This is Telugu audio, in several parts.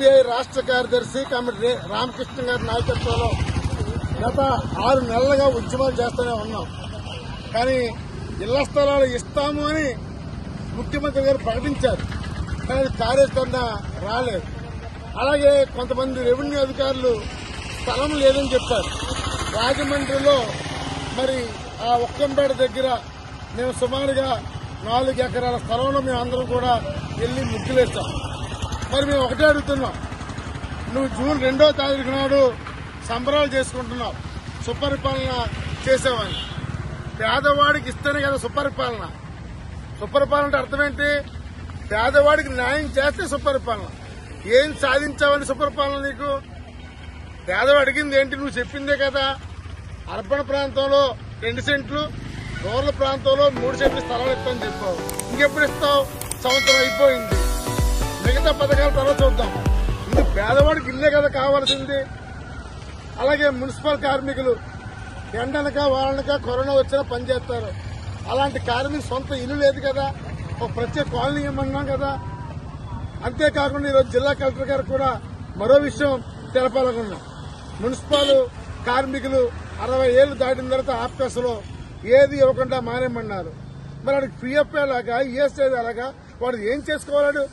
సిపిఐ రాష్ట్ర కార్యదర్శి కమిటీ రామకృష్ణ గారి నాయకత్వంలో గత 6 నెలలుగా ఉద్యమాలు చేస్తూనే ఉన్నాం. కానీ ఇళ్ల స్థలాలు ఇస్తాము అని ముఖ్యమంత్రి గారు ప్రకటించారు, కానీ కార్యాచరణ రాలేదు. అలాగే కొంతమంది రెవెన్యూ అధికారులు స్థలం లేదని చెప్పారు. రాజమండ్రిలో మరి ఆ ఒక్కంపేట దగ్గర మేము సుమారుగా 4 ఎకరాల స్థలంలో మేము అందరం కూడా వెళ్లి ముగ్గులేస్తాం. మరి మేము ఒకటే అడుగుతున్నాం, నువ్వు జూన్ 2వ తారీఖు నాడు సంబరాలు చేసుకుంటున్నావు, సుపరిపాలన చేసేవాడిని. పేదవాడికి ఇస్తేనే కదా సుపరిపాలన. సుపరిపాలన అంటే అర్థం ఏంటి? పేదవాడికి న్యాయం చేస్తే సుపరిపాలన. ఏం సాధించావని సుపరిపాలన నీకు? పేదవాడు అడిగింది ఏంటి? నువ్వు చెప్పిందే కదా. అర్బన్ ప్రాంతంలో 2 సెంట్లు, రూరల్ ప్రాంతంలో 3 సెంట్లు స్థలాలు ఇస్తామని చెప్పావు. ఇంకెప్పుడు ఇస్తావు? సంవత్సరం అయిపోయింది. మిగతా పథకాల తర్వాత చూద్దాం. ఇది పేదవాడికి ఇల్లే కదా కావాల్సింది. అలాగే మున్సిపల్ కార్మికులు ఎండనక వాళ్ళనక కరోనా వచ్చినా పనిచేస్తారు. అలాంటి కార్మికులు సొంత ఇల్లు లేదు కదా, ఒక ప్రత్యేక కాలనీ ఇమ్మన్నాం కదా. అంతేకాకుండా ఈరోజు జిల్లా కలెక్టర్ గారు కూడా మరో విషయం తెలపాలనుకున్నాం. మున్సిపల్ కార్మికులు 60 ఏళ్లు దాటిన తర్వాత ఆఫీసులో ఏది ఇవ్వకుండా మానేమన్నారు. మరి వాడికి పిఎఫ్ లాగా ఈఎస్ఐ అలాగా వాడు ఏం చేసుకోవాడు?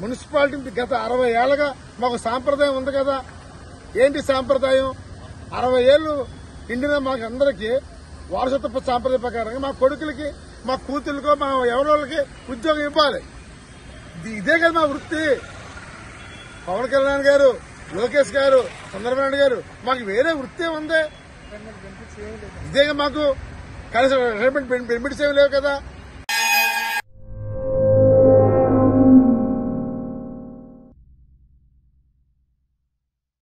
మున్సిపాలిటీ గత 60 ఏళ్లుగా మాకు సాంప్రదాయం ఉంది కదా. ఏంటి సాంప్రదాయం? 60 ఏళ్లు ఇండియా మాకు అందరికీ వారసత్వ సాంప్రదాయ ప్రకారంగా మా కొడుకులకి, మా కూతుళ్ళకో, మా ఎవరోళ్ళకి ఉద్యోగం ఇవ్వాలి. ఇదే కదా మా వృత్తి. పవన్ కళ్యాణ్ గారు, లోకేష్ గారు, చంద్రబాబు నాయుడు గారు, మాకు వేరే వృత్తి ఉంది. ఇదే మాకు కనీసం బెనిఫిట్స్ ఏమి లేవు కదా.